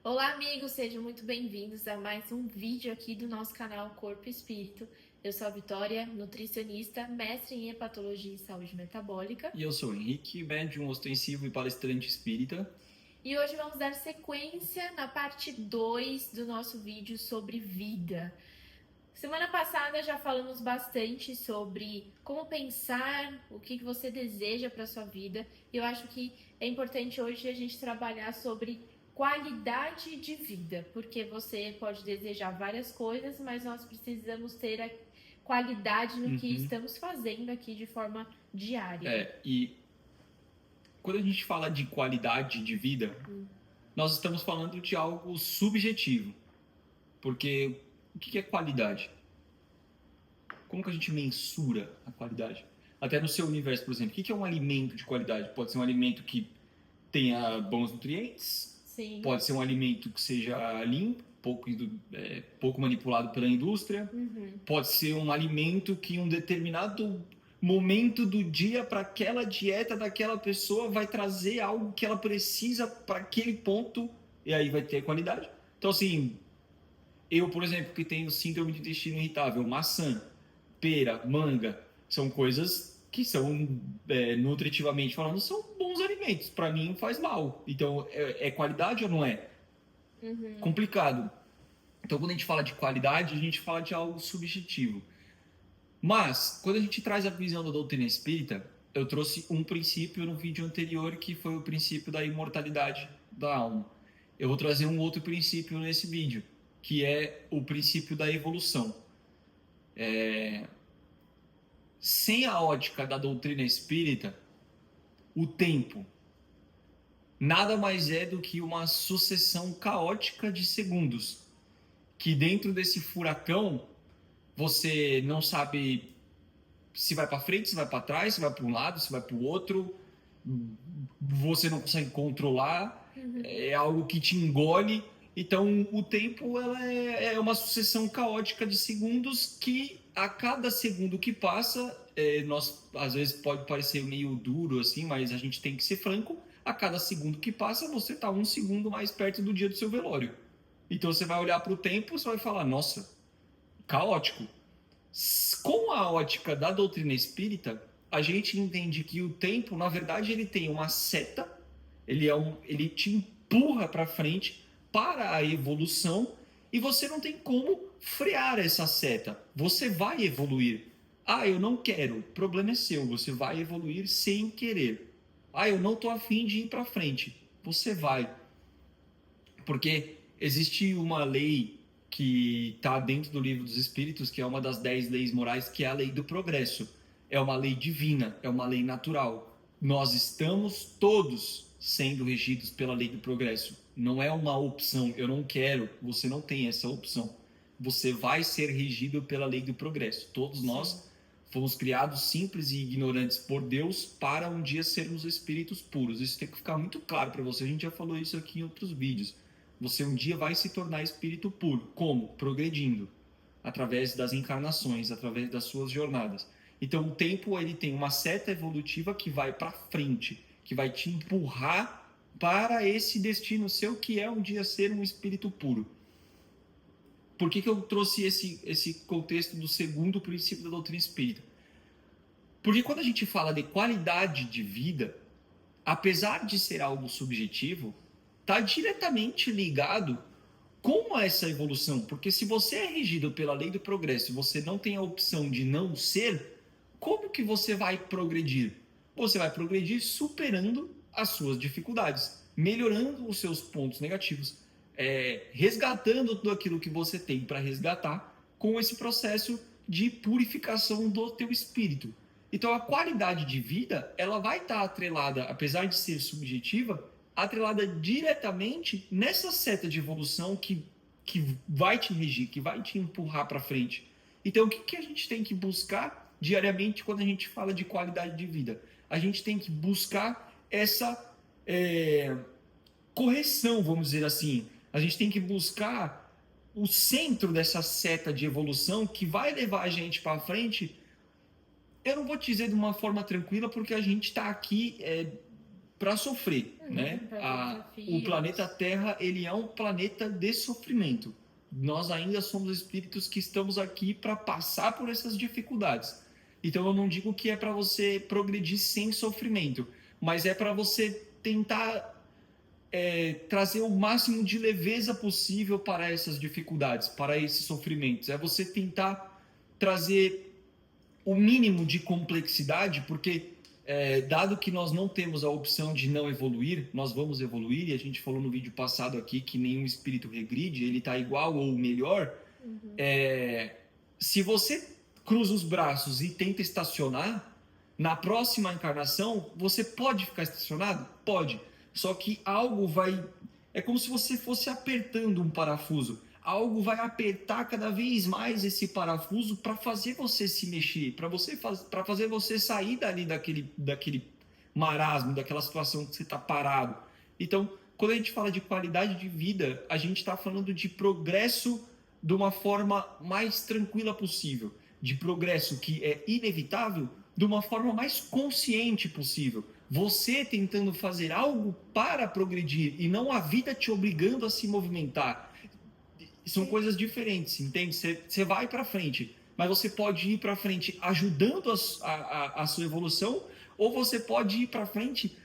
Olá, amigos, sejam muito bem-vindos a mais um vídeo aqui do nosso canal Corpo e Espírito. Eu sou a Vitória, nutricionista, mestre em hepatologia e saúde metabólica. E eu sou o Henrique, médium ostensivo e palestrante espírita. E hoje vamos dar sequência na parte 2 do nosso vídeo sobre vida. Semana passada já falamos bastante sobre como pensar, o que você deseja para sua vida. E eu acho que é importante hoje a gente trabalhar sobre qualidade de vida, porque você pode desejar várias coisas, mas nós precisamos ter a qualidade no que estamos fazendo aqui de forma diária. E quando a gente fala de qualidade de vida, nós estamos falando de algo subjetivo. Porque o que é qualidade? Como que a gente mensura a qualidade? Até no seu universo, por exemplo, o que é um alimento de qualidade? Pode ser um alimento que tenha bons nutrientes, Sim. Pode ser um alimento que seja limpo, pouco manipulado pela indústria, Pode ser um alimento que em um determinado momento do dia para aquela dieta daquela pessoa vai trazer algo que ela precisa para aquele ponto e aí vai ter qualidade. Então assim, eu, por exemplo, que tenho síndrome de intestino irritável, maçã, pera, manga, são coisas que são, nutritivamente falando, são bons alimentos. Para mim, faz mal. Então, é qualidade ou não é? Complicado. Então, quando a gente fala de qualidade, a gente fala de algo subjetivo. Mas, quando a gente traz a visão da doutrina espírita, eu trouxe um princípio no vídeo anterior, que foi o princípio da imortalidade da alma. Eu vou trazer um outro princípio nesse vídeo, que é o princípio da evolução. Sem a ótica da doutrina espírita, o tempo nada mais é do que uma sucessão caótica de segundos, que dentro desse furacão você não sabe se vai para frente, se vai para trás, se vai para um lado, se vai para o outro, você não consegue controlar, é algo que te engole. Então, o tempo é uma sucessão caótica de segundos que, a cada segundo que passa, nós às vezes pode parecer meio duro assim, mas a gente tem que ser franco. A cada segundo que passa, você está um segundo mais perto do dia do seu velório. Então, você vai olhar para o tempo e você vai falar: nossa, caótico. Com a ótica da doutrina espírita, a gente entende que o tempo, na verdade, ele tem uma seta, ele te empurra para frente para a evolução e você não tem como frear essa seta. Você vai evoluir. Ah, eu não quero. O problema é seu. Você vai evoluir sem querer. Ah, eu não estou afim de ir para frente. Você vai. Porque existe uma lei que está dentro do livro dos Espíritos, que é uma das 10 leis morais, que é a lei do progresso. É uma lei divina, é uma lei natural. Nós estamos todos sendo regidos pela lei do progresso. Não é uma opção, eu não quero, você não tem essa opção. Você vai ser regido pela lei do progresso. Todos nós fomos criados simples e ignorantes por Deus para um dia sermos espíritos puros. Isso tem que ficar muito claro para você. A gente já falou isso aqui em outros vídeos. Você um dia vai se tornar espírito puro. Como? Progredindo. Através das encarnações, através das suas jornadas. Então o tempo ele tem uma seta evolutiva que vai para frente, que vai te empurrar para esse destino seu, que é um dia ser um espírito puro. Por que eu trouxe esse contexto do segundo princípio da doutrina espírita? Porque quando a gente fala de qualidade de vida, apesar de ser algo subjetivo, está diretamente ligado com essa evolução. Porque se você é regido pela lei do progresso e você não tem a opção de não ser, como que você vai progredir? Você vai progredir superando as suas dificuldades, melhorando os seus pontos negativos, resgatando tudo aquilo que você tem para resgatar com esse processo de purificação do teu espírito. Então a qualidade de vida ela vai estar atrelada, apesar de ser subjetiva, atrelada diretamente nessa seta de evolução que vai te regir, que vai te empurrar para frente. Então, o que a gente tem que buscar diariamente quando a gente fala de qualidade de vida? A gente tem que buscar essa correção, vamos dizer assim. A gente tem que buscar o centro dessa seta de evolução que vai levar a gente para frente. Eu não vou te dizer de uma forma tranquila, porque a gente está aqui para sofrer, né? O planeta Terra, ele é um planeta de sofrimento. Nós ainda somos espíritos que estamos aqui para passar por essas dificuldades. Então eu não digo que é para você progredir sem sofrimento, mas é para você tentar trazer o máximo de leveza possível para essas dificuldades, para esses sofrimentos. É você tentar trazer o mínimo de complexidade, porque dado que nós não temos a opção de não evoluir, nós vamos evoluir, e a gente falou no vídeo passado aqui que nenhum espírito regride, ele está igual ou melhor. Se você cruza os braços e tenta estacionar, na próxima encarnação, você pode ficar estacionado? Pode. Só que algo vai... É como se você fosse apertando um parafuso. Algo vai apertar cada vez mais esse parafuso para fazer você se mexer, para fazer você sair dali daquele marasmo, daquela situação que você está parado. Então, quando a gente fala de qualidade de vida, a gente está falando de progresso de uma forma mais tranquila possível, de progresso que é inevitável, de uma forma mais consciente possível. Você tentando fazer algo para progredir e não a vida te obrigando a se movimentar. São coisas diferentes, entende? Você vai para frente, mas você pode ir para frente ajudando a sua evolução, ou você pode ir para frente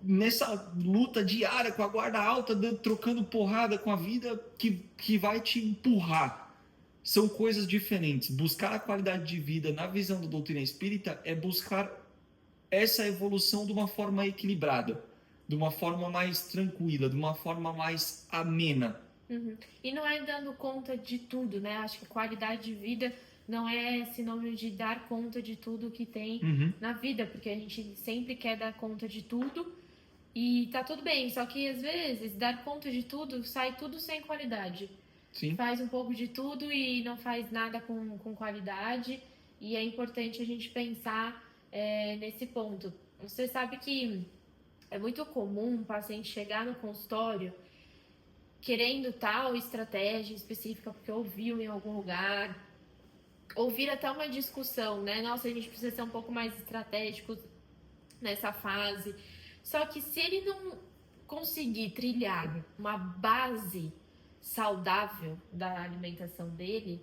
nessa luta diária com a guarda alta, trocando porrada com a vida que vai te empurrar. São coisas diferentes. Buscar a qualidade de vida na visão da doutrina espírita é buscar essa evolução de uma forma equilibrada, de uma forma mais tranquila, de uma forma mais amena. E não é dando conta de tudo, né? Acho que qualidade de vida não é sinônimo de dar conta de tudo que tem na vida, porque a gente sempre quer dar conta de tudo e tá tudo bem, só que às vezes dar conta de tudo sai tudo sem qualidade. Sim. Faz um pouco de tudo e não faz nada com qualidade, e é importante a gente pensar nesse ponto. Você sabe que é muito comum um paciente chegar no consultório querendo tal estratégia específica porque ouviu em algum lugar, ouvir até uma discussão, né? Nossa, a gente precisa ser um pouco mais estratégico nessa fase. Só que se ele não conseguir trilhar uma base saudável da alimentação dele,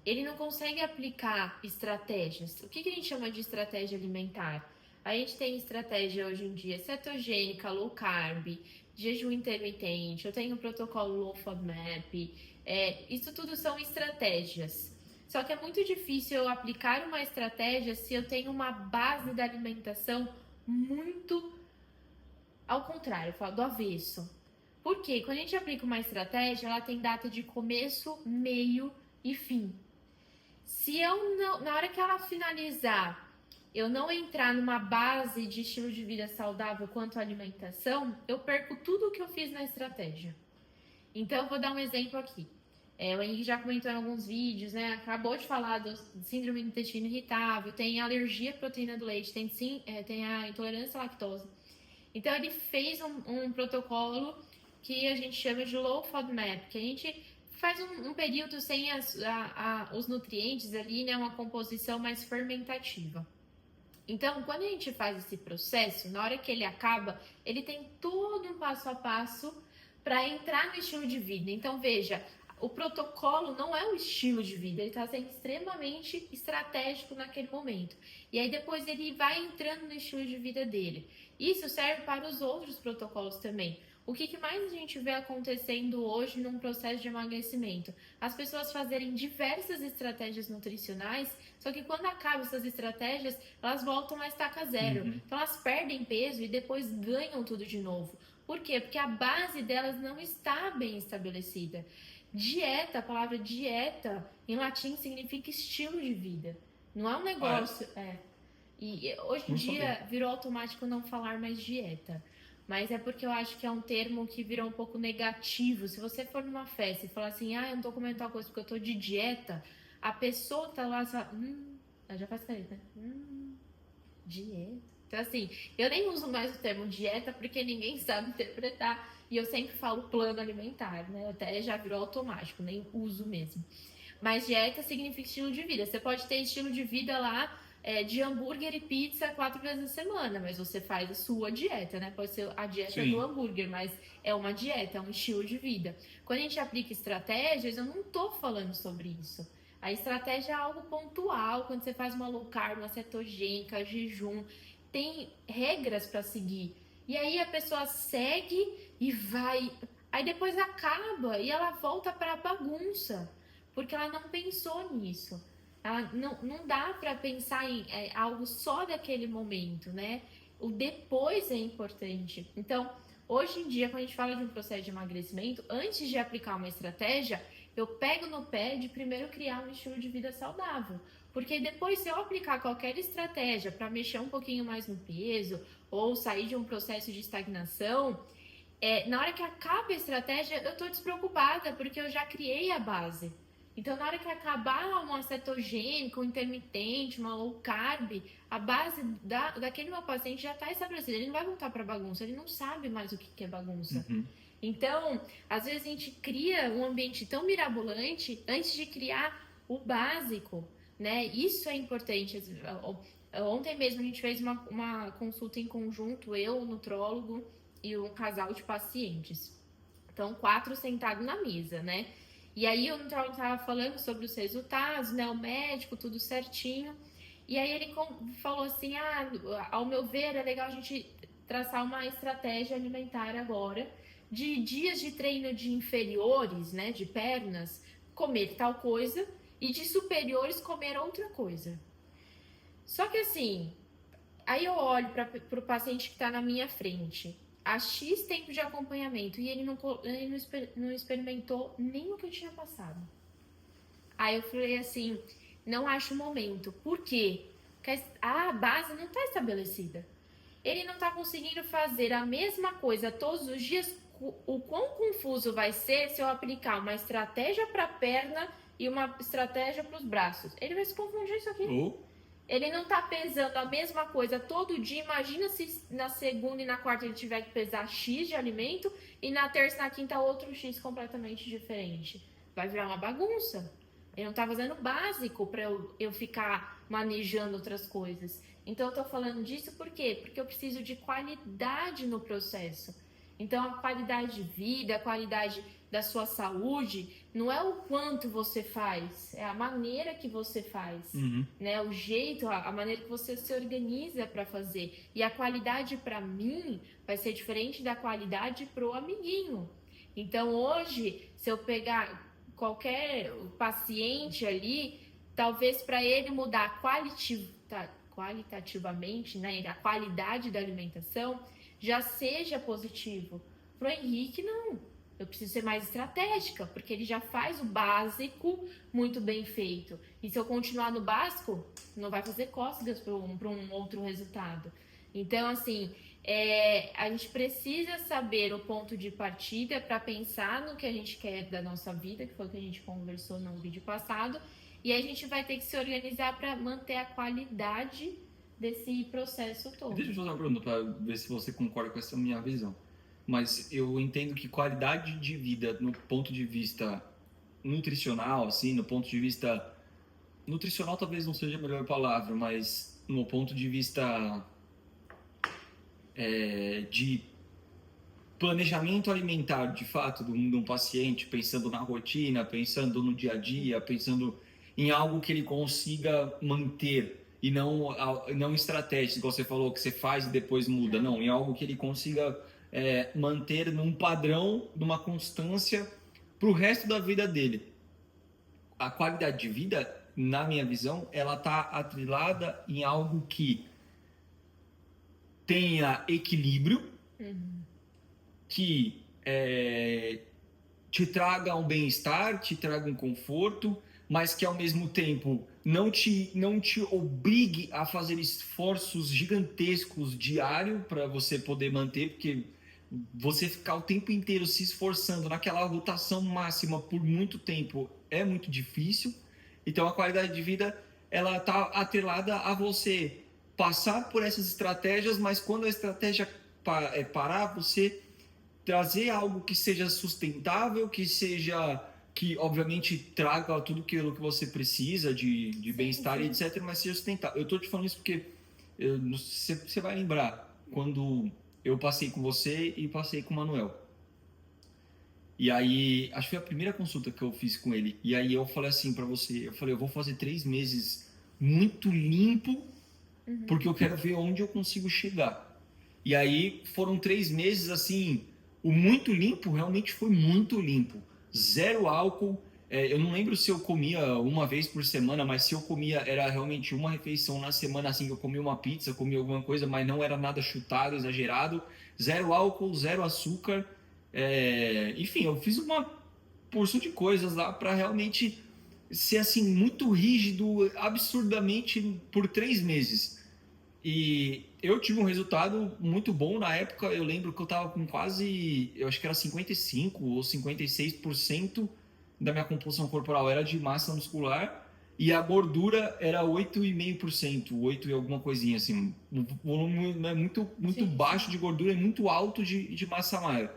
ele não consegue aplicar estratégias. O que a gente chama de estratégia alimentar? A gente tem estratégia hoje em dia cetogênica, low carb, jejum intermitente, eu tenho o protocolo Low FODMAP, isso tudo são estratégias. Só que é muito difícil eu aplicar uma estratégia se eu tenho uma base da alimentação muito ao contrário, eu falo do avesso. Porque quando a gente aplica uma estratégia, ela tem data de começo, meio e fim. Se eu não, na hora que ela finalizar, eu não entrar numa base de estilo de vida saudável quanto à alimentação, eu perco tudo o que eu fiz na estratégia. Então, eu vou dar um exemplo aqui. O Henrique já comentou em alguns vídeos, né? Acabou de falar do síndrome do intestino irritável, tem alergia à proteína do leite, tem a intolerância à lactose. Então, ele fez um protocolo que a gente chama de Low FODMAP, que a gente faz um período sem os nutrientes ali, né? Uma composição mais fermentativa. Então, quando a gente faz esse processo, na hora que ele acaba, ele tem todo um passo a passo para entrar no estilo de vida. Então, veja, o protocolo não é o estilo de vida, ele está sendo extremamente estratégico naquele momento. E aí depois ele vai entrando no estilo de vida dele. Isso serve para os outros protocolos também. O que mais a gente vê acontecendo hoje num processo de emagrecimento? As pessoas fazerem diversas estratégias nutricionais, só que quando acabam essas estratégias, elas voltam a estaca zero. Então elas perdem peso e depois ganham tudo de novo. Por quê? Porque a base delas não está bem estabelecida. Dieta, a palavra dieta em latim significa estilo de vida. Não é um negócio. E hoje em dia virou automático não falar mais dieta. Mas é porque eu acho que é um termo que virou um pouco negativo. Se você for numa festa e falar assim, eu não tô comendo tal coisa porque eu tô de dieta, a pessoa que tá lá fala, ela já faz careta, né? Dieta. Então assim, eu nem uso mais o termo dieta porque ninguém sabe interpretar. E eu sempre falo plano alimentar, né? Até já virou automático, nem uso mesmo. Mas dieta significa estilo de vida. Você pode ter estilo de vida lá de hambúrguer e pizza 4 vezes na semana, mas você faz a sua dieta, né? Pode ser a dieta Sim. do hambúrguer, mas é uma dieta, é um estilo de vida. Quando a gente aplica estratégias, eu não tô falando sobre isso. A estratégia é algo pontual, quando você faz uma low carb, uma cetogênica, jejum, tem regras para seguir. E aí a pessoa segue e vai, aí depois acaba e ela volta para a bagunça, porque ela não pensou nisso. Ela não dá para pensar em algo só daquele momento, né? O depois é importante. Então, hoje em dia, quando a gente fala de um processo de emagrecimento, antes de aplicar uma estratégia, eu pego no pé de primeiro criar um estilo de vida saudável. Porque depois, se eu aplicar qualquer estratégia para mexer um pouquinho mais no peso ou sair de um processo de estagnação, na hora que acaba a estratégia, eu estou despreocupada, porque eu já criei a base. Então, na hora que acabar uma cetogênica, um intermitente, uma low carb, a base daquele meu paciente já está estabelecida. Ele não vai voltar para bagunça, ele não sabe mais o que é bagunça. Uhum. Então, às vezes a gente cria um ambiente tão mirabolante antes de criar o básico, né? Isso é importante. Ontem mesmo a gente fez uma consulta em conjunto, eu, o nutrólogo e um casal de pacientes. Então, 4 sentados na mesa, né? E aí o nutrólogo estava falando sobre os resultados, né? O médico, tudo certinho. E aí ele falou assim, ao meu ver, é legal a gente traçar uma estratégia alimentar agora, de dias de treino de inferiores, né? De pernas, comer tal coisa, e de superiores comer outra coisa. Só que assim, aí eu olho para o paciente que está na minha frente, há X tempo de acompanhamento, e ele não experimentou nem o que eu tinha passado. Aí eu falei assim, não acho o momento. Por quê? Porque a base não está estabelecida. Ele não está conseguindo fazer a mesma coisa todos os dias. O quão confuso vai ser se eu aplicar uma estratégia para a perna e uma estratégia para os braços? Ele vai se confundir isso aqui. Ele não tá pesando a mesma coisa todo dia. Imagina se na segunda e na quarta ele tiver que pesar X de alimento e na terça e na quinta outro X completamente diferente. Vai virar uma bagunça. Ele não tá fazendo o básico para eu ficar manejando outras coisas. Então eu tô falando disso por quê? Porque eu preciso de qualidade no processo. Então a qualidade de vida, a qualidade da sua saúde, não é o quanto você faz, é a maneira que você faz, né? O jeito, a maneira que você se organiza para fazer. E a qualidade para mim vai ser diferente da qualidade pro amiguinho. Então hoje, se eu pegar qualquer paciente ali, talvez para ele mudar qualitativamente, né, a qualidade da alimentação, já seja positivo. Pro Henrique, não. Eu preciso ser mais estratégica, porque ele já faz o básico muito bem feito. E se eu continuar no básico, não vai fazer cócegas para um outro resultado. Então, assim, a gente precisa saber o ponto de partida para pensar no que a gente quer da nossa vida, que foi o que a gente conversou no vídeo passado. E aí a gente vai ter que se organizar para manter a qualidade desse processo todo. Deixa eu fazer uma pergunta para ver se você concorda com essa minha visão. Mas eu entendo que qualidade de vida, no ponto de vista nutricional, assim, no ponto de vista... Nutricional talvez não seja a melhor palavra, mas no ponto de vista de planejamento alimentar, de fato, de um paciente, pensando na rotina, pensando no dia a dia, pensando em algo que ele consiga manter e não estratégia, igual você falou, que você faz e depois muda, não, em algo que ele consiga manter num padrão, numa constância para o resto da vida dele. A qualidade de vida, na minha visão, ela está atrelada em algo que tenha equilíbrio, que te traga um bem-estar, te traga um conforto, mas que ao mesmo tempo não te obrigue a fazer esforços gigantescos diários para você poder manter, porque você ficar o tempo inteiro se esforçando naquela rotação máxima por muito tempo é muito difícil. Então a qualidade de vida ela está atrelada a você passar por essas estratégias, mas quando a estratégia parar, você trazer algo que seja sustentável, que seja que obviamente traga tudo aquilo que você precisa de bem-estar e sim. etc, mas seja sustentável. Eu tô te falando isso porque você vai lembrar quando eu passei com você e passei com o Manuel. E aí, acho que foi a primeira consulta que eu fiz com ele. E aí eu falei assim pra você, eu falei, eu vou fazer 3 meses muito limpo, porque eu quero ver onde eu consigo chegar. E aí foram 3 meses assim, o muito limpo realmente foi muito limpo. Zero álcool. Eu não lembro se eu comia uma vez por semana, mas se eu comia era realmente uma refeição na semana, assim, eu comia uma pizza, comia alguma coisa, mas não era nada chutado, exagerado. Zero álcool, zero açúcar. Enfim, eu fiz uma porção de coisas lá para realmente ser assim muito rígido, absurdamente por 3 meses. E eu tive um resultado muito bom na época. Eu lembro que eu estava com quase, eu acho que era 55 ou 56% da minha composição corporal era de massa muscular e a gordura era 8,5%, 8 e alguma coisinha assim. O volume não é muito Sim, baixo sim. de gordura e muito alto de massa magra.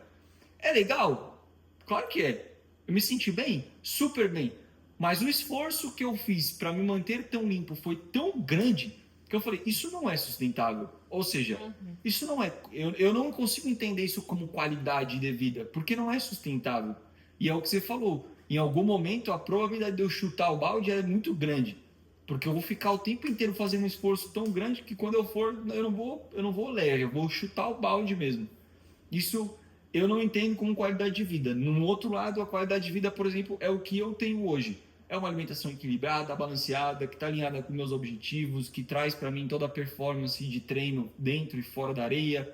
É legal? Claro que é. Eu me senti bem? Super bem. Mas o esforço que eu fiz para me manter tão limpo foi tão grande que eu falei, isso não é sustentável. Ou seja, Uhum. isso não é. Eu não consigo entender isso como qualidade de vida, porque não é sustentável. E é o que você falou. Em algum momento, a probabilidade de eu chutar o balde é muito grande. Porque eu vou ficar o tempo inteiro fazendo um esforço tão grande que quando eu for, eu não vou ler, eu vou chutar o balde mesmo. Isso eu não entendo como qualidade de vida. No outro lado, a qualidade de vida, por exemplo, é o que eu tenho hoje. É uma alimentação equilibrada, balanceada, que está alinhada com meus objetivos, que traz para mim toda a performance de treino dentro e fora da areia.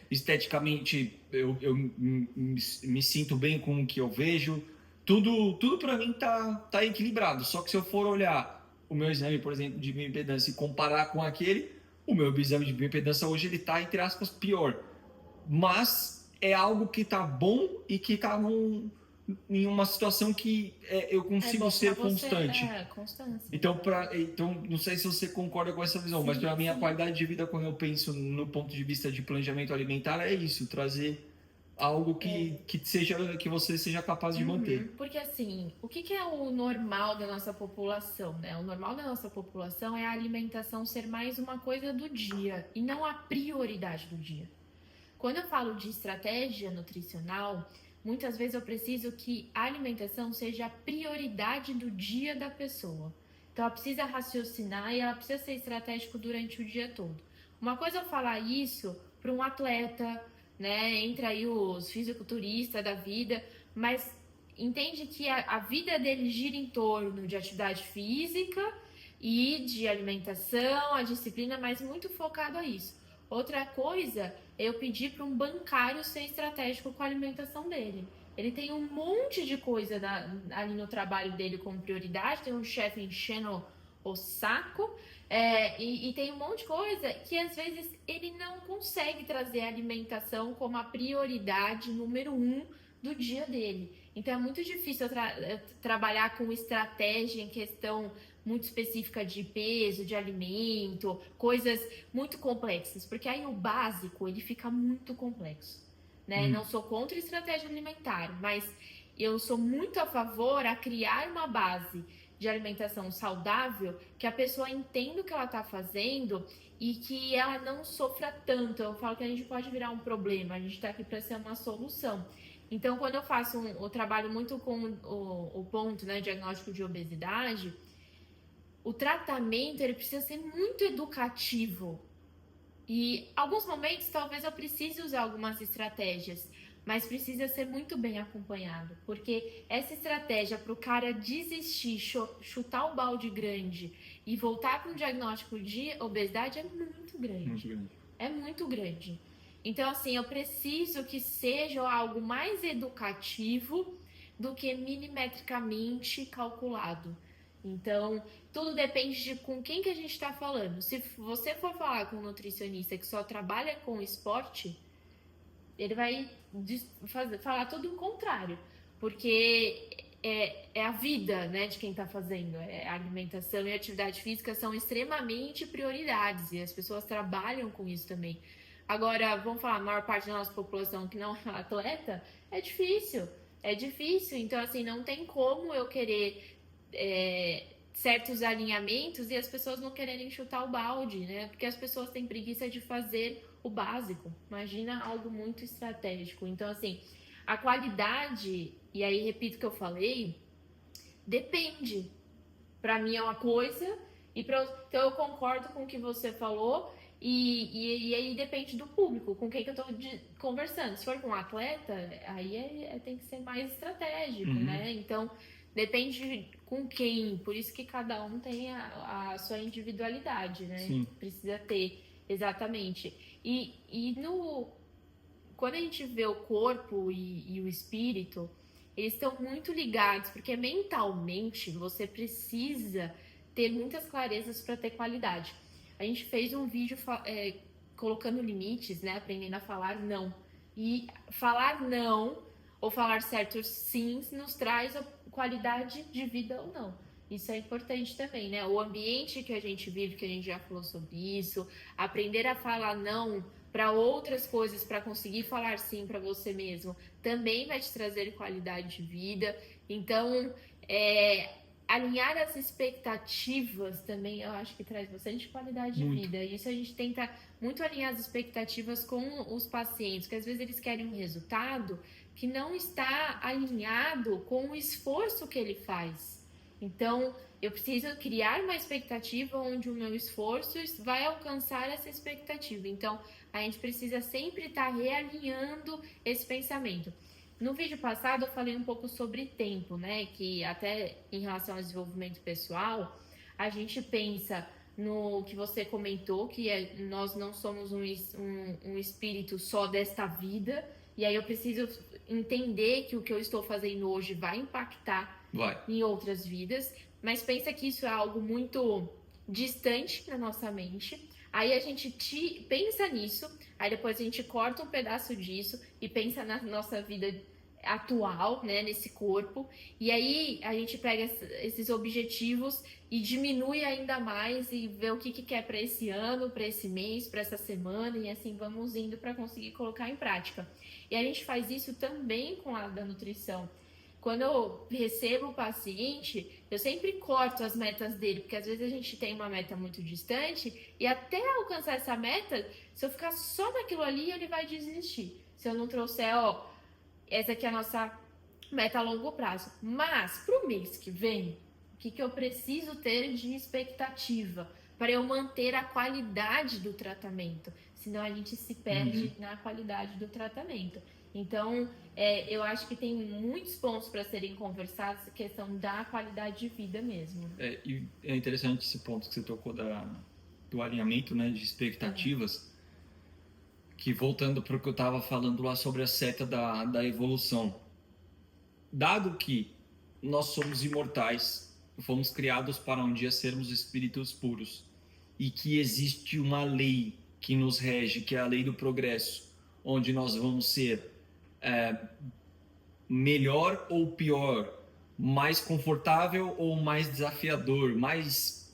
Esteticamente, eu me sinto bem com o que eu vejo. Tudo para mim tá equilibrado. Só que se eu for olhar o meu exame, por exemplo, de bioimpedância e comparar com aquele, o meu exame de bioimpedância hoje ele está, entre aspas, pior, mas é algo que tá bom e que tá em uma situação que eu É consigo bom pra ser você, constante. constância, Então, exato. não sei se você concorda com essa visão, mas Sim, para mim a sim. qualidade de vida, quando eu penso no ponto de vista de planejamento alimentar, é isso, trazer algo É. que você seja capaz de Uhum. manter. Porque assim, o que que é o normal da nossa população, né? O normal da nossa população é a alimentação ser mais uma coisa do dia e não a prioridade do dia. Quando eu falo de estratégia nutricional, muitas vezes eu preciso que a alimentação seja a prioridade do dia da pessoa. Então ela precisa raciocinar e ela precisa ser estratégico durante o dia todo. Uma coisa é eu falar isso para um atleta, né? Entra aí os fisiculturistas da vida, mas entende que a vida dele gira em torno de atividade física e de alimentação, a disciplina, mas muito focado a isso. Outra coisa é eu pedir para um bancário ser estratégico com a alimentação dele. Ele tem um monte de coisa ali no trabalho dele como prioridade, tem um chefe enchendo o saco, e tem um monte de coisa que às vezes ele não consegue trazer a alimentação como a prioridade número um do dia dele. Então é muito difícil eu trabalhar com estratégia em questão muito específica de peso, de alimento, coisas muito complexas, porque aí o básico ele fica muito complexo, né? Não Hum. sou contra estratégia alimentar, mas eu sou muito a favor a criar uma base de alimentação saudável que a pessoa entenda o que ela está fazendo e que ela não sofra tanto. Eu falo que a gente pode virar um problema, a gente está aqui para ser uma solução. Então, quando eu faço o trabalho muito com o ponto, né, diagnóstico de obesidade, o tratamento ele precisa ser muito educativo. E alguns momentos talvez eu precise usar algumas estratégias, mas precisa ser muito bem acompanhado, porque essa estratégia para o cara desistir, chutar o balde grande e voltar para um diagnóstico de obesidade é muito grande. Muito grande. É muito grande. Então, assim, eu preciso que seja algo mais educativo do que milimetricamente calculado. Então, tudo depende de com quem que a gente está falando. Se você for falar com um nutricionista que só trabalha com esporte, ele vai falar tudo o contrário, porque é a vida, né, de quem está fazendo. A alimentação e a atividade física são extremamente prioridades e as pessoas trabalham com isso também. Agora, vamos falar, a maior parte da nossa população que não é atleta, é difícil. é difícil. Então, assim, não tem como eu querer certos alinhamentos e as pessoas não quererem chutar o balde, né? Porque as pessoas têm preguiça de fazer o básico. Imagina algo muito estratégico. Então, assim, a qualidade, e aí repito o que eu falei, depende. Para mim é uma coisa, então eu concordo com o que você falou, e aí depende do público, com quem que eu estou conversando. Se for com um atleta, aí tem que ser mais estratégico, né? Então, depende com quem, por isso que cada um tem a sua individualidade, né? Sim. Precisa ter, exatamente. Quando a gente vê o corpo e o espírito, eles estão muito ligados, porque mentalmente você precisa ter muitas clarezas para ter qualidade. A gente fez um vídeo colocando limites, né? Aprendendo a falar não. E falar não ou falar certos sims nos traz a qualidade de vida ou não. Isso é importante também, né? O ambiente que a gente vive, que a gente já falou sobre isso, aprender a falar não para outras coisas, para conseguir falar sim para você mesmo, também vai te trazer qualidade de vida. Então, alinhar as expectativas também, eu acho que traz bastante qualidade de vida. E isso a gente tenta muito alinhar as expectativas com os pacientes, que às vezes eles querem um resultado que não está alinhado com o esforço que ele faz. Então, eu preciso criar uma expectativa onde o meu esforço vai alcançar essa expectativa. Então, a gente precisa sempre estar realinhando esse pensamento. No vídeo passado, eu falei um pouco sobre tempo, né? Que até em relação ao desenvolvimento pessoal, a gente pensa no que você comentou, que nós não somos um espírito só desta vida. E aí eu preciso entender que o que eu estou fazendo hoje vai impactar em outras vidas, mas pensa que isso é algo muito distante na nossa mente. Aí a gente pensa nisso, aí depois a gente corta um pedaço disso e pensa na nossa vida atual, né, nesse corpo, e aí a gente pega esses objetivos e diminui ainda mais e vê o que quer para esse ano, para esse mês, para essa semana, e assim vamos indo para conseguir colocar em prática. E a gente faz isso também com a da nutrição. Quando eu recebo o paciente, eu sempre corto as metas dele, porque às vezes a gente tem uma meta muito distante e até alcançar essa meta, se eu ficar só naquilo ali, ele vai desistir. Se eu não trouxer, essa aqui é a nossa meta a longo prazo. Mas, para o mês que vem, o que eu preciso ter de expectativa para eu manter a qualidade do tratamento? Senão a gente se perde na qualidade do tratamento. Então, eu acho que tem muitos pontos para serem conversados, a questão da qualidade de vida mesmo. E é interessante esse ponto que você tocou do alinhamento, né, de expectativas, que voltando para o que eu estava falando lá sobre a seta da evolução. Dado que nós somos imortais, fomos criados para um dia sermos espíritos puros, e que existe uma lei que nos rege, que é a lei do progresso, onde nós vamos ser melhor ou pior, mais confortável ou mais desafiador, mais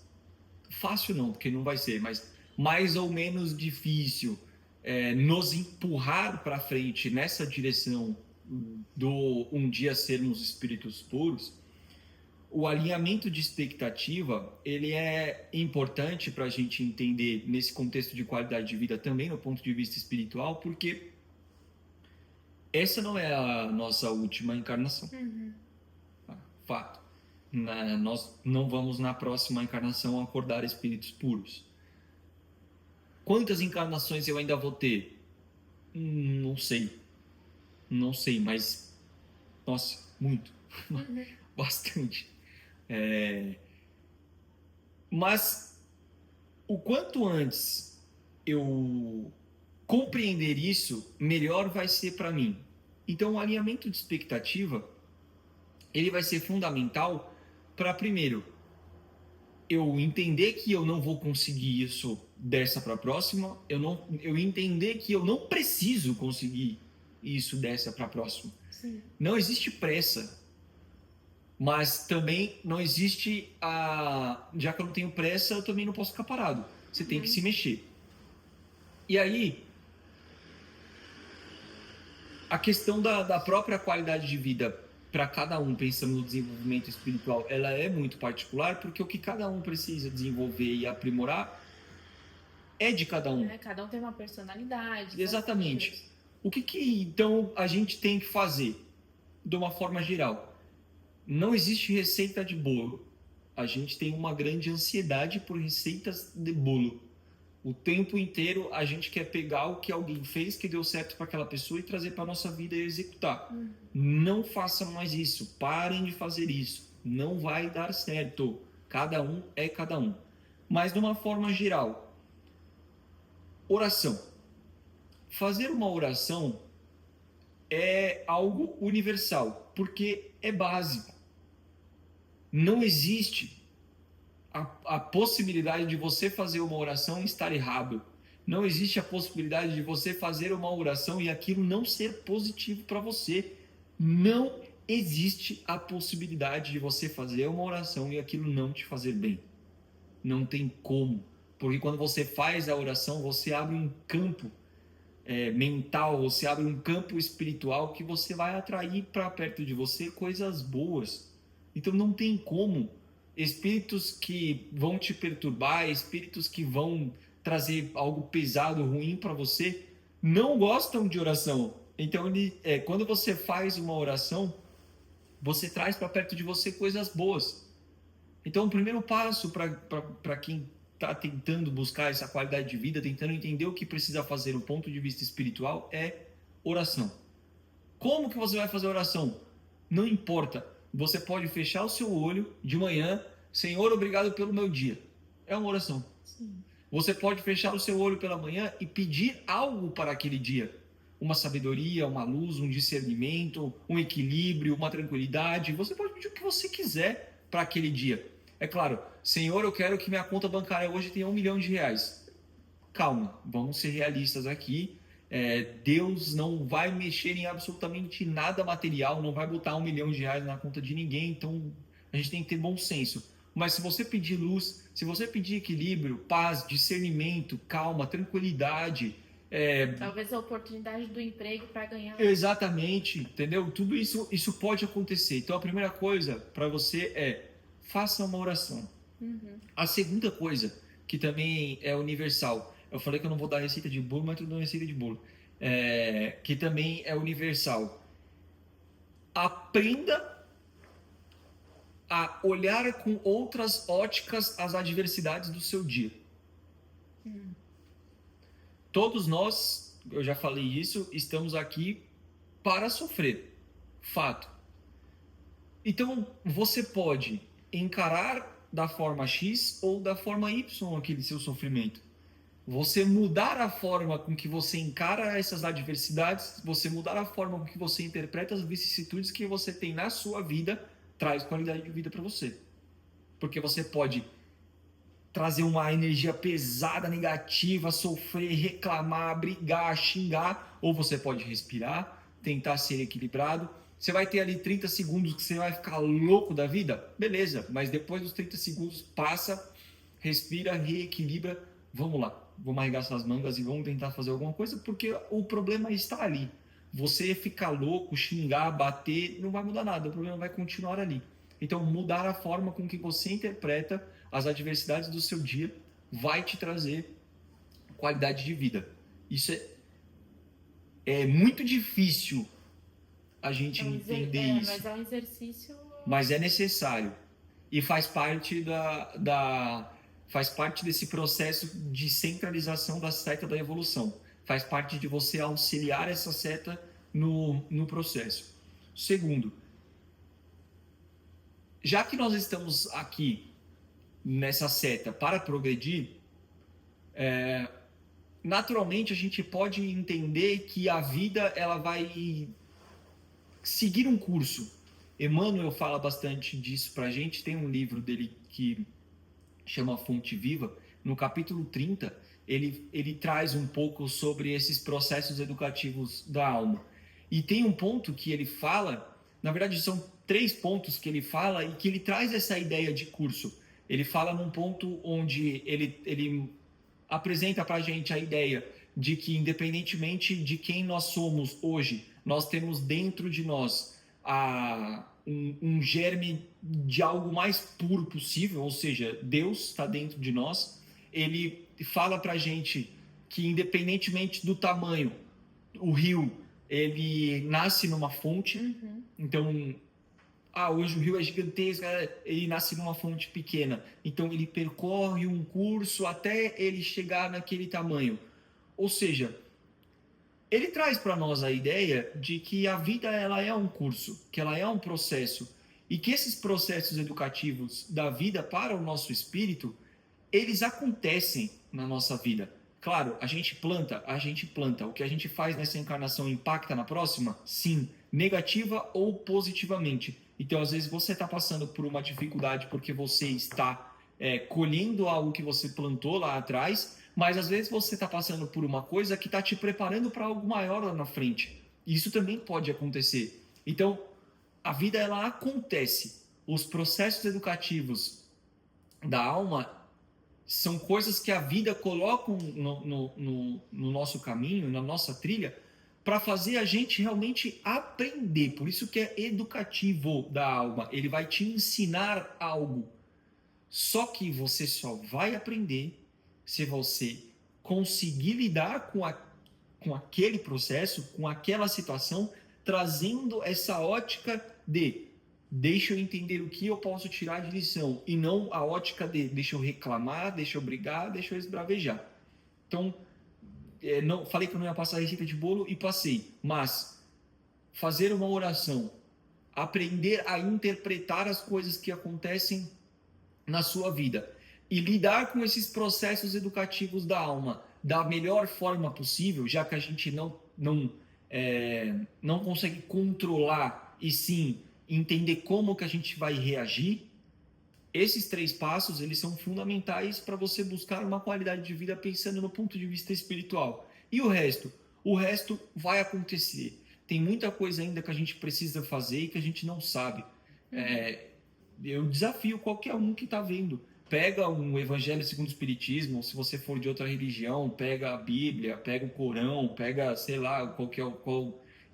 fácil não, porque não vai ser, mas mais ou menos difícil, nos empurrar para frente nessa direção do um dia sermos espíritos puros. O alinhamento de expectativa, ele é importante para a gente entender nesse contexto de qualidade de vida também, no ponto de vista espiritual, porque essa não é a nossa última encarnação. Fato. Nós não vamos na próxima encarnação acordar espíritos puros. Quantas encarnações eu ainda vou ter? Não sei. Não sei, mas... Nossa, muito. Bastante. Mas o quanto antes eu compreender isso, melhor vai ser para mim. Então, o alinhamento de expectativa, ele vai ser fundamental para, primeiro, eu entender que eu não vou conseguir isso dessa para a próxima, eu entender que eu não preciso conseguir isso dessa para a próxima. Sim. Não existe pressa, mas também não existe já que eu não tenho pressa, eu também não posso ficar parado. Você tem que se mexer. E aí, A questão da própria qualidade de vida para cada um, pensando no desenvolvimento espiritual, ela é muito particular, porque o que cada um precisa desenvolver e aprimorar é de cada um. Cada um tem uma personalidade. Exatamente. O que então a gente tem que fazer de uma forma geral? Não existe receita de bolo. A gente tem uma grande ansiedade por receitas de bolo. O tempo inteiro a gente quer pegar o que alguém fez que deu certo para aquela pessoa e trazer para nossa vida e executar. Não façam mais isso. Parem de fazer isso. Não vai dar certo. Cada um é cada um. Mas de uma forma geral, oração. Fazer uma oração é algo universal, porque é básico. Não existe a possibilidade de você fazer uma oração e estar errado. Não existe a possibilidade de você fazer uma oração e aquilo não ser positivo para você. Não existe a possibilidade de você fazer uma oração e aquilo não te fazer bem. Não tem como. Porque quando você faz a oração, você abre um campo mental, você abre um campo espiritual que você vai atrair para perto de você coisas boas. Então não tem como. Espíritos que vão te perturbar, espíritos que vão trazer algo pesado, ruim para você, não gostam de oração. Então, quando você faz uma oração, você traz para perto de você coisas boas. Então, o primeiro passo para quem está tentando buscar essa qualidade de vida, tentando entender o que precisa fazer do ponto de vista espiritual, é oração. Como que você vai fazer oração? Não importa. Você pode fechar o seu olho de manhã, Senhor, obrigado pelo meu dia. É uma oração. Sim. Você pode fechar o seu olho pela manhã e pedir algo para aquele dia. Uma sabedoria, uma luz, um discernimento, um equilíbrio, uma tranquilidade. Você pode pedir o que você quiser para aquele dia. É claro, Senhor, eu quero que minha conta bancária hoje tenha R$1 milhão. Calma, vamos ser realistas aqui. Deus não vai mexer em absolutamente nada material, não vai botar R$1 milhão na conta de ninguém, então a gente tem que ter bom senso. Mas se você pedir luz, se você pedir equilíbrio, paz, discernimento, calma, tranquilidade... Talvez a oportunidade do emprego para ganhar... Exatamente, entendeu? Tudo isso pode acontecer. Então a primeira coisa para você faça uma oração. A segunda coisa, que também é universal, eu falei que eu não vou dar receita de bolo, mas eu dou receita de bolo. Que também é universal. Aprenda a olhar com outras óticas as adversidades do seu dia. Todos nós, eu já falei isso, estamos aqui para sofrer. Fato. Então, você pode encarar da forma X ou da forma Y aquele seu sofrimento. Você mudar a forma com que você encara essas adversidades, você mudar a forma com que você interpreta as vicissitudes que você tem na sua vida, traz qualidade de vida para você. Porque você pode trazer uma energia pesada, negativa, sofrer, reclamar, brigar, xingar, ou você pode respirar, tentar ser equilibrado. Você vai ter ali 30 segundos que você vai ficar louco da vida? Beleza, mas depois dos 30 segundos passa, respira, reequilibra, vamos lá. Vamos arregaçar as mangas e vamos tentar fazer alguma coisa, porque o problema está ali. Você ficar louco, xingar, bater, não vai mudar nada, o problema vai continuar ali. Então, mudar a forma com que você interpreta as adversidades do seu dia vai te trazer qualidade de vida. Isso é muito difícil a gente entender isso. Mas é um exercício... Mas é necessário. E faz parte faz parte desse processo de centralização da seta da evolução. Faz parte de você auxiliar essa seta no processo. Segundo, já que nós estamos aqui nessa seta para progredir, naturalmente a gente pode entender que a vida ela vai seguir um curso. Emmanuel fala bastante disso para a gente. Tem um livro dele que chama Fonte Viva. No capítulo 30, ele traz um pouco sobre esses processos educativos da alma. E tem um ponto que ele fala, na verdade são 3 pontos que ele fala e que ele traz essa ideia de curso. Ele fala num ponto onde ele apresenta para a gente a ideia de que, independentemente de quem nós somos hoje, nós temos dentro de nós um germe de algo mais puro possível, ou seja, Deus está dentro de nós. Ele fala para a gente que, independentemente do tamanho, o rio, ele nasce numa fonte. Então, hoje o rio é gigantesco, ele nasce numa fonte pequena. Então, ele percorre um curso até ele chegar naquele tamanho. Ou seja, ele traz para nós a ideia de que a vida ela é um curso, que ela é um processo, e que esses processos educativos da vida para o nosso espírito, eles acontecem na nossa vida. Claro, a gente planta. O que a gente faz nessa encarnação impacta na próxima? Sim, negativa ou positivamente. Então, às vezes, você está passando por uma dificuldade porque você está colhendo algo que você plantou lá atrás, mas às vezes você está passando por uma coisa que está te preparando para algo maior lá na frente. Isso também pode acontecer. Então, a vida ela acontece. Os processos educativos da alma são coisas que a vida coloca no nosso caminho, na nossa trilha, para fazer a gente realmente aprender. Por isso que é educativo da alma. Ele vai te ensinar algo. Só que você só vai aprender se você conseguir lidar com aquele processo, com aquela situação, trazendo essa ótica de deixa eu entender o que eu posso tirar de lição, e não a ótica de deixa eu reclamar, deixa eu brigar, deixa eu esbravejar. Então, não, falei que eu não ia passar a receita de bolo e passei, mas fazer uma oração, aprender a interpretar as coisas que acontecem na sua vida e lidar com esses processos educativos da alma da melhor forma possível, já que a gente não consegue controlar e sim entender como que a gente vai reagir. Esses 3 passos, eles são fundamentais para você buscar uma qualidade de vida pensando no ponto de vista espiritual. E o resto? O resto vai acontecer. Tem muita coisa ainda que a gente precisa fazer e que a gente não sabe. Eu desafio qualquer um que está vendo. Pega um Evangelho segundo o Espiritismo, ou se você for de outra religião, pega a Bíblia, pega o Corão, pega, sei lá, qual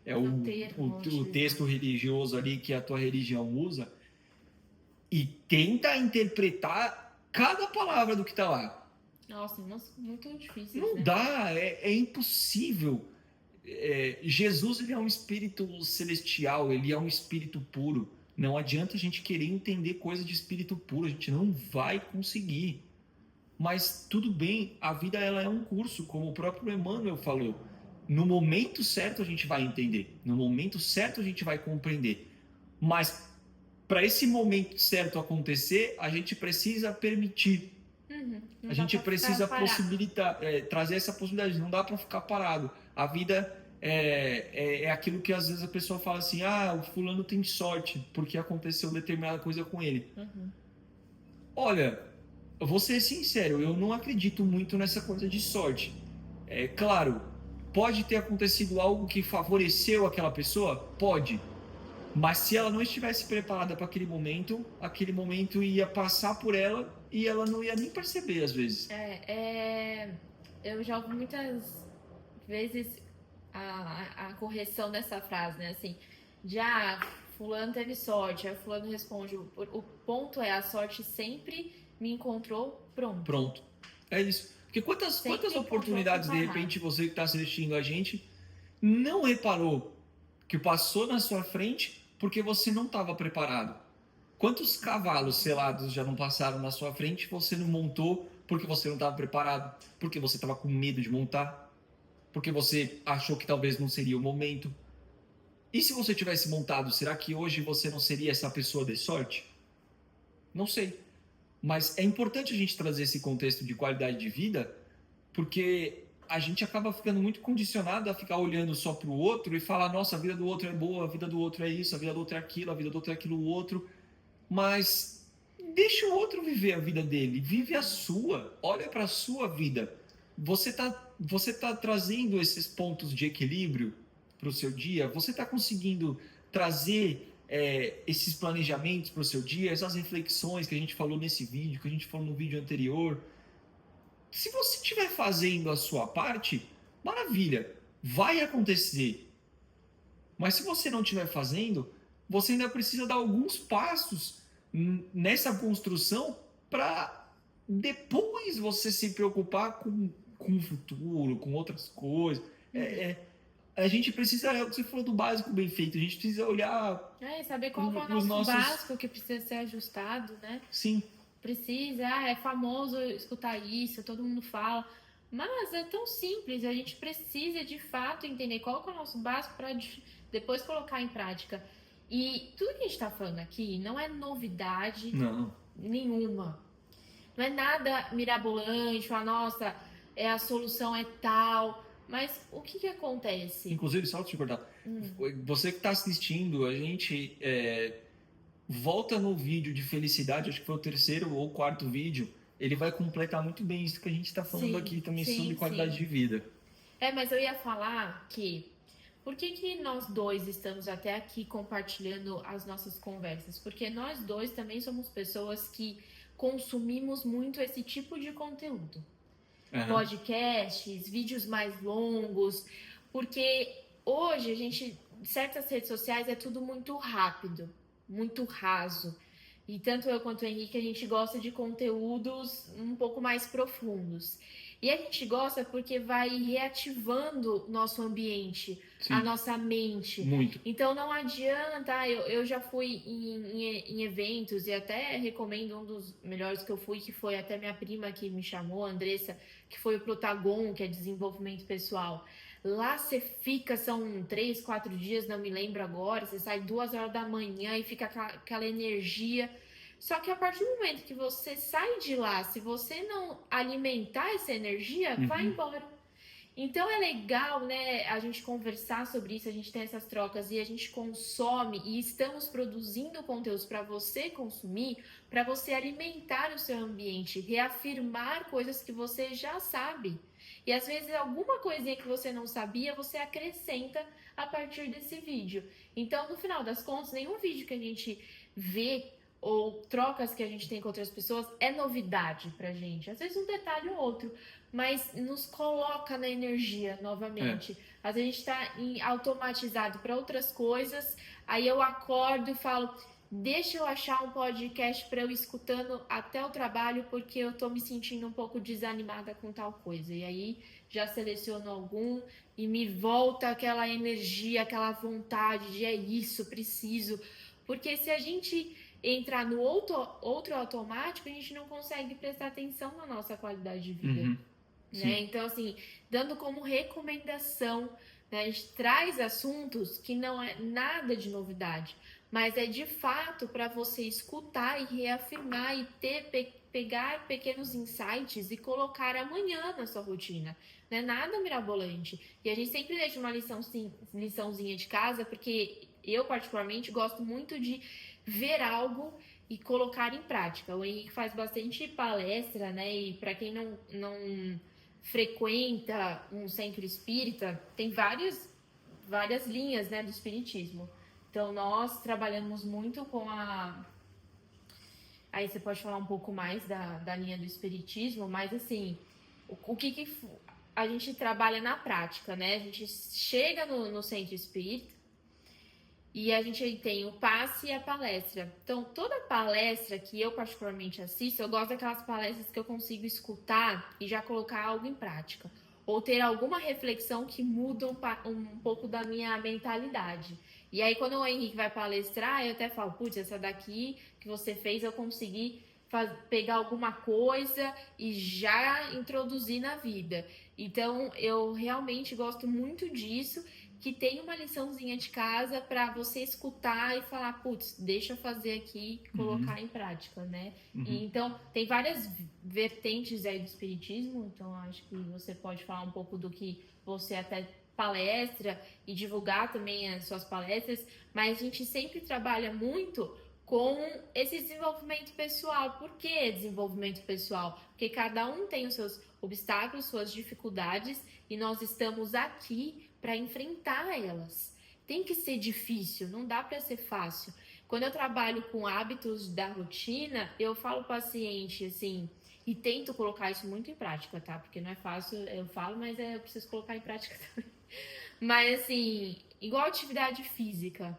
é o texto religioso ali que a tua religião usa, e tenta interpretar cada palavra do que está lá. Nossa, muito difícil. Não dá, é impossível. Jesus ele é um espírito celestial, ele é um espírito puro. Não adianta a gente querer entender coisa de espírito puro, a gente não vai conseguir. Mas tudo bem, a vida ela é um curso, como o próprio Emmanuel falou. No momento certo a gente vai entender, no momento certo a gente vai compreender. Mas para esse momento certo acontecer, a gente precisa permitir. A gente precisa possibilitar, trazer essa possibilidade. Não dá para ficar parado. A vida é aquilo que às vezes a pessoa fala assim: o fulano tem sorte porque aconteceu determinada coisa com ele. Olha, eu vou ser sincero, eu não acredito muito nessa coisa de sorte. Claro, pode ter acontecido algo que favoreceu aquela pessoa? Pode. Mas se ela não estivesse preparada para aquele momento ia passar por ela e ela não ia nem perceber às vezes. Eu já ouvi muitas vezes a correção dessa frase, né? Assim, fulano teve sorte, aí fulano responde, o ponto é, a sorte sempre me encontrou pronto. Pronto. É isso. Porque quantas oportunidades, de repente, você que está assistindo a gente, não reparou que passou na sua frente porque você não estava preparado? Quantos cavalos selados já não passaram na sua frente e você não montou porque você não estava preparado? Porque você estava com medo de montar? Porque você achou que talvez não seria o momento? E se você tivesse montado, será que hoje você não seria essa pessoa de sorte? Não sei. Mas é importante a gente trazer esse contexto de qualidade de vida, porque a gente acaba ficando muito condicionado a ficar olhando só para o outro e falar: nossa, a vida do outro é boa, a vida do outro é isso, a vida do outro é aquilo, a vida do outro é aquilo outro. Mas deixa o outro viver a vida dele, vive a sua, olha para a sua vida. Você tá trazendo esses pontos de equilíbrio para o seu dia? Você está conseguindo trazer esses planejamentos para o seu dia, essas reflexões que a gente falou nesse vídeo, que a gente falou no vídeo anterior? Se você estiver fazendo a sua parte, maravilha, vai acontecer. Mas se você não estiver fazendo, você ainda precisa dar alguns passos nessa construção para depois você se preocupar com o futuro, com outras coisas. A gente precisa, é o que você falou do básico bem feito, a gente precisa olhar Saber qual que é o para os nosso nossos... básico que precisa ser ajustado, né? Sim. Precisa, é famoso escutar isso, todo mundo fala, mas é tão simples, a gente precisa de fato entender qual que é o nosso básico para depois colocar em prática. E tudo que a gente está falando aqui não é novidade nenhuma. Não é nada mirabolante, falar, nossa, a solução é tal. Mas o que acontece? Inclusive, só te cortar. Você que está assistindo, a gente volta no vídeo de felicidade, acho que foi o terceiro ou quarto vídeo, ele vai completar muito bem isso que a gente está falando aqui também sobre qualidade de vida. Mas eu ia falar que por que nós dois estamos até aqui compartilhando as nossas conversas? Porque nós dois também somos pessoas que consumimos muito esse tipo de conteúdo. Podcasts, vídeos mais longos, porque hoje a gente, certas redes sociais é tudo muito rápido, muito raso. E tanto eu quanto o Henrique, a gente gosta de conteúdos um pouco mais profundos. E a gente gosta porque vai reativando nosso ambiente, a nossa mente. Muito. Então não adianta, eu já fui em eventos e até recomendo um dos melhores que eu fui, que foi até minha prima que me chamou, a Andressa, que foi o Protagon, que é desenvolvimento pessoal. Lá você fica, são 3, 4 dias, não me lembro agora, você sai 2 horas da manhã e fica aquela energia. Só que a partir do momento que você sai de lá, se você não alimentar essa energia, vai embora. Então é legal, né, a gente conversar sobre isso, a gente tem essas trocas e a gente consome e estamos produzindo conteúdos para você consumir, para você alimentar o seu ambiente, reafirmar coisas que você já sabe. E às vezes alguma coisinha que você não sabia, você acrescenta a partir desse vídeo. Então, no final das contas, nenhum vídeo que a gente vê ou trocas que a gente tem com outras pessoas é novidade pra gente. Às vezes um detalhe ou outro, mas nos coloca na energia novamente. Às vezes a gente tá automatizado para outras coisas, aí eu acordo e falo, deixa eu achar um podcast para eu ir escutando até o trabalho, porque eu tô me sentindo um pouco desanimada com tal coisa. E aí já seleciono algum e me volta aquela energia, aquela vontade de é isso, preciso. Porque se a gente entrar no outro automático, a gente não consegue prestar atenção na nossa qualidade de vida. Né? Então, assim, dando como recomendação, né, a gente traz assuntos que não é nada de novidade, mas é de fato para você escutar e reafirmar e pegar pequenos insights e colocar amanhã na sua rotina. Não é nada mirabolante. E a gente sempre deixa uma liçãozinha de casa, porque eu particularmente gosto muito de ver algo e colocar em prática. O Henrique faz bastante palestra, né? E para quem não frequenta um centro espírita, tem várias linhas, né, do espiritismo. Então, nós trabalhamos muito com a... Aí você pode falar um pouco mais da linha do espiritismo, mas assim, o que a gente trabalha na prática, né? A gente chega no centro espírita, e a gente tem o passe e a palestra. Então, toda palestra que eu particularmente assisto, eu gosto daquelas palestras que eu consigo escutar e já colocar algo em prática. Ou ter alguma reflexão que muda um pouco da minha mentalidade. E aí, quando o Henrique vai palestrar, eu até falo, putz, essa daqui que você fez, eu consegui pegar alguma coisa e já introduzir na vida. Então, eu realmente gosto muito disso, que tem uma liçãozinha de casa para você escutar e falar, putz, deixa eu fazer aqui e colocar em prática, né? E, então, tem várias vertentes aí do espiritismo, então acho que você pode falar um pouco do que você até palestra e divulgar também as suas palestras, mas a gente sempre trabalha muito com esse desenvolvimento pessoal. Por que desenvolvimento pessoal? Porque cada um tem os seus obstáculos, suas dificuldades, e nós estamos aqui para enfrentar elas. Tem que ser difícil, não dá para ser fácil. Quando eu trabalho com hábitos da rotina, eu falo para o paciente assim, e tento colocar isso muito em prática, tá? Porque não é fácil, eu falo, mas eu preciso colocar em prática também. Mas assim, igual atividade física.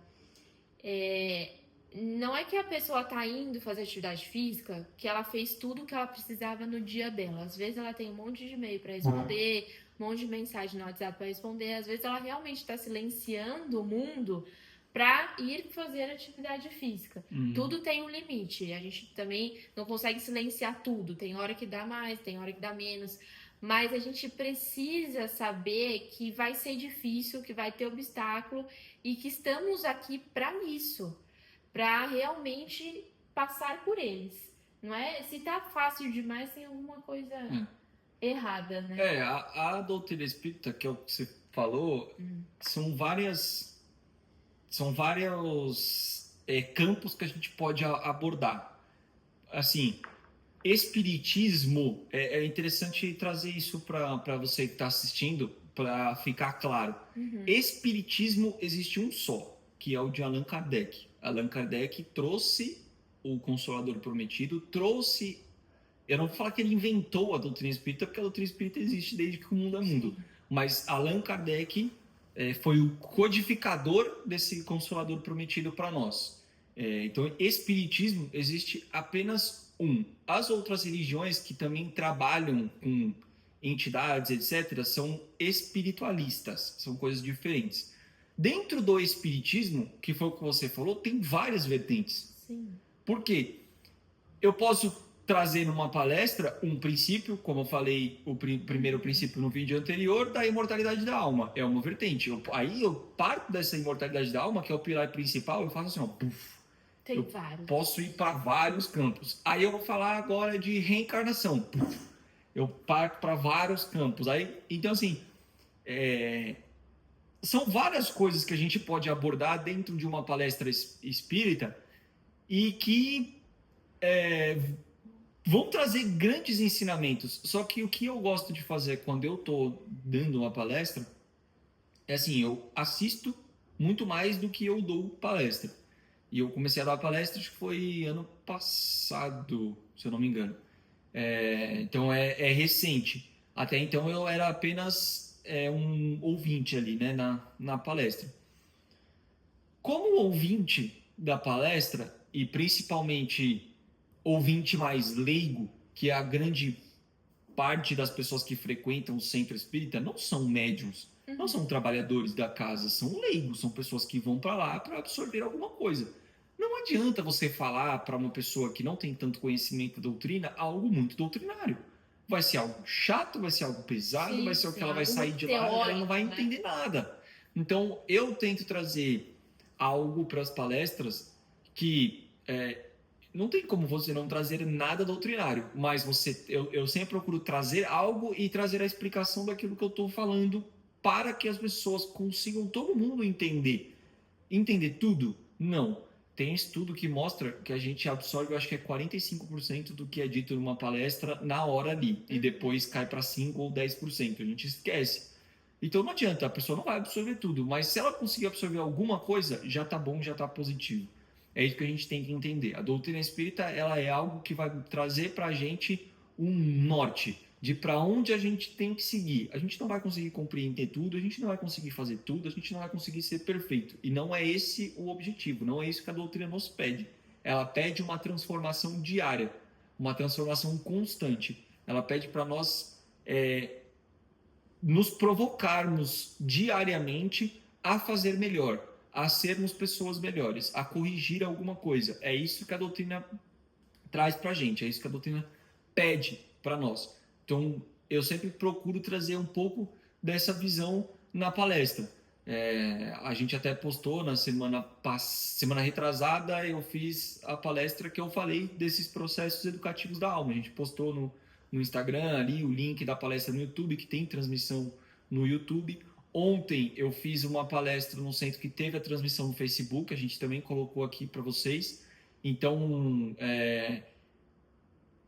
Não é que a pessoa tá indo fazer atividade física que ela fez tudo o que ela precisava no dia dela. Às vezes ela tem um monte de e-mail para responder, um monte de mensagem no WhatsApp para responder. Às vezes ela realmente está silenciando o mundo para ir fazer atividade física. Tudo tem um limite. A gente também não consegue silenciar tudo. Tem hora que dá mais, tem hora que dá menos. Mas a gente precisa saber que vai ser difícil, que vai ter obstáculo e que estamos aqui para isso. Para realmente passar por eles. Não é? Se tá fácil demais, tem alguma coisa errada, né? A doutrina espírita, que é o que você falou, são vários campos que a gente pode abordar. Assim, espiritismo, é interessante trazer isso para você que está assistindo, para ficar claro. Espiritismo existe um só, que é o de Allan Kardec. Allan Kardec trouxe o Consolador Prometido, eu não vou falar que ele inventou a doutrina espírita, porque a doutrina espírita existe desde que o mundo é mundo. Mas Allan Kardec foi o codificador desse Consolador Prometido para nós. Então, espiritismo existe apenas um. As outras religiões que também trabalham com entidades, etc., são espiritualistas, são coisas diferentes. Dentro do espiritismo, que foi o que você falou, tem várias vertentes. Sim. Por quê? Eu posso trazer numa palestra um princípio, como eu falei, o primeiro princípio no vídeo anterior, da imortalidade da alma. É uma vertente. Aí eu parto dessa imortalidade da alma, que é o pilar principal, eu faço assim, Tem vários. Posso ir para vários campos. Aí eu vou falar agora de reencarnação. Eu parto para vários campos. Então, assim, são várias coisas que a gente pode abordar dentro de uma palestra espírita e que vão trazer grandes ensinamentos. Só que o que eu gosto de fazer quando eu estou dando uma palestra é assim, eu assisto muito mais do que eu dou palestra. E eu comecei a dar palestra, acho que foi ano passado, se eu não me engano. Então é recente. Até então eu era apenas um ouvinte ali, né, na palestra. Como ouvinte da palestra, e principalmente ouvinte mais leigo, que é a grande parte das pessoas que frequentam o centro espírita, não são médiuns, não são trabalhadores da casa, são leigos, são pessoas que vão para lá para absorver alguma coisa. Não adianta você falar para uma pessoa que não tem tanto conhecimento da doutrina algo muito doutrinário. Vai ser algo chato, vai ser algo pesado, vai ser o que ela vai sair de lá e ela não vai entender nada. Então, eu tento trazer algo para as palestras que não tem como você não trazer nada doutrinário, mas eu sempre procuro trazer algo e trazer a explicação daquilo que eu estou falando para que as pessoas consigam, todo mundo entender. Entender tudo? Não. Tem estudo que mostra que a gente absorve, eu acho que é 45% do que é dito numa palestra na hora ali, e depois cai para 5% ou 10%. A gente esquece. Então não adianta, a pessoa não vai absorver tudo, mas se ela conseguir absorver alguma coisa, já está bom, já está positivo. É isso que a gente tem que entender. A doutrina espírita, ela é algo que vai trazer para a gente um norte de para onde a gente tem que seguir. A gente não vai conseguir compreender tudo, a gente não vai conseguir fazer tudo, a gente não vai conseguir ser perfeito. E não é esse o objetivo, não é isso que a doutrina nos pede. Ela pede uma transformação diária, uma transformação constante. Ela pede para nós nos provocarmos diariamente a fazer melhor, a sermos pessoas melhores, a corrigir alguma coisa. É isso que a doutrina traz para a gente, é isso que a doutrina pede para nós. Então, eu sempre procuro trazer um pouco dessa visão na palestra. A gente até postou na semana retrasada, eu fiz a palestra que eu falei desses processos educativos da alma. A gente postou no Instagram ali o link da palestra no YouTube, que tem transmissão no YouTube. Ontem eu fiz uma palestra no centro que teve a transmissão no Facebook, a gente também colocou aqui para vocês. Então,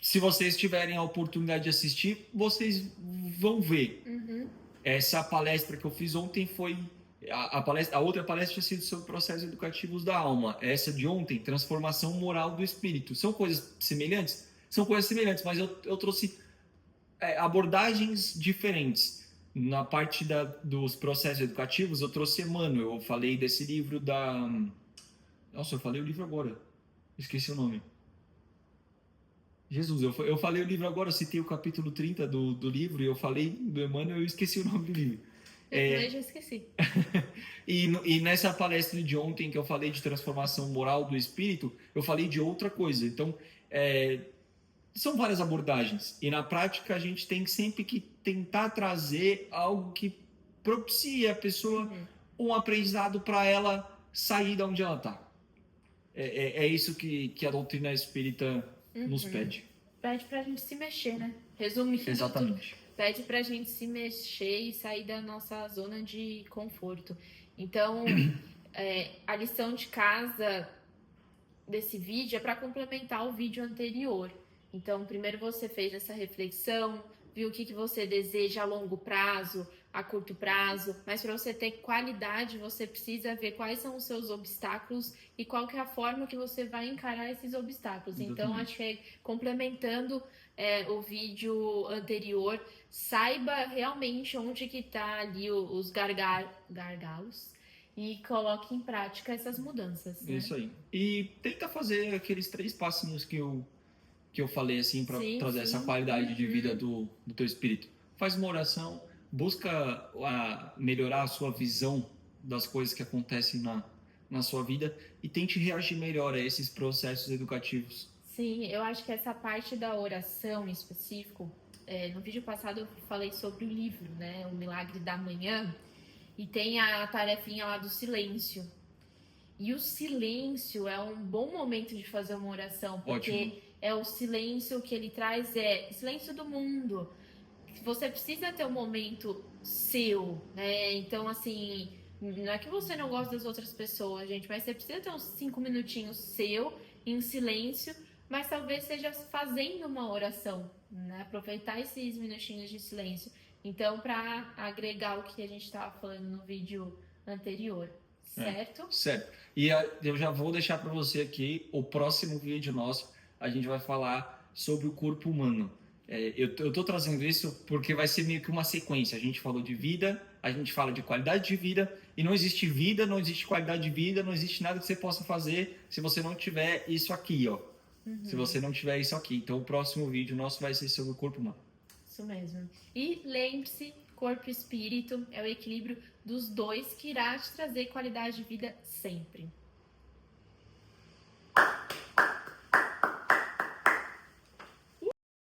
se vocês tiverem a oportunidade de assistir, vocês vão ver. Essa palestra que eu fiz ontem foi... A outra palestra tinha sido sobre processos educativos da alma. Essa de ontem, transformação moral do espírito. São coisas semelhantes? São coisas semelhantes, mas eu trouxe abordagens diferentes. Na parte dos processos educativos, eu trouxe Emmanuel. Eu falei desse livro da... Nossa, eu falei o livro agora. Esqueci o nome. Jesus, eu falei o livro agora, eu citei o capítulo 30 do livro e eu falei do Emmanuel e eu esqueci o nome do livro. Eu também já esqueci. E nessa palestra de ontem que eu falei de transformação moral do espírito, eu falei de outra coisa. Então, são várias abordagens. E na prática a gente tem sempre que tentar trazer algo que propicie a pessoa um aprendizado para ela sair de onde ela está. É isso que a doutrina espírita nos pede. Pede pra gente se mexer, né? Resumindo Exatamente. tudo, pede pra gente se mexer e sair da nossa zona de conforto. Então, a lição de casa desse vídeo é para complementar o vídeo anterior. Então, primeiro você fez essa reflexão, viu o que você deseja a longo prazo, a curto prazo, mas para você ter qualidade, você precisa ver quais são os seus obstáculos e qual que é a forma que você vai encarar esses obstáculos. Exatamente. Então, acho que complementando o vídeo anterior, saiba realmente onde que tá ali os gargalos e coloque em prática essas mudanças. Né? Isso aí. E tenta fazer aqueles 3 passinhos que eu falei assim para trazer essa qualidade de vida do teu espírito. Faz uma oração, busca melhorar a sua visão das coisas que acontecem na sua vida e tente reagir melhor a esses processos educativos. Sim, eu acho que essa parte da oração em específico, no vídeo passado eu falei sobre o livro, né, O Milagre da Manhã, e tem a tarefinha lá do silêncio. E o silêncio é um bom momento de fazer uma oração, porque Ótimo. É o silêncio que ele traz, silêncio do mundo. Você precisa ter um momento seu, né? Então, assim, não é que você não gosta das outras pessoas, gente, mas você precisa ter uns 5 minutinhos seu, em silêncio, mas talvez seja fazendo uma oração, né? Aproveitar esses minutinhos de silêncio. Então, para agregar o que a gente estava falando no vídeo anterior, certo? Certo. E eu já vou deixar para você aqui o próximo vídeo nosso. A gente vai falar sobre o corpo humano. Eu estou trazendo isso porque vai ser meio que uma sequência. A gente falou de vida, a gente fala de qualidade de vida, e não existe vida, não existe qualidade de vida, não existe nada que você possa fazer se você não tiver isso aqui, ó. Se você não tiver isso aqui. Então o próximo vídeo nosso vai ser sobre o corpo humano. Isso mesmo. E lembre-se, corpo e espírito é o equilíbrio dos dois que irá te trazer qualidade de vida sempre.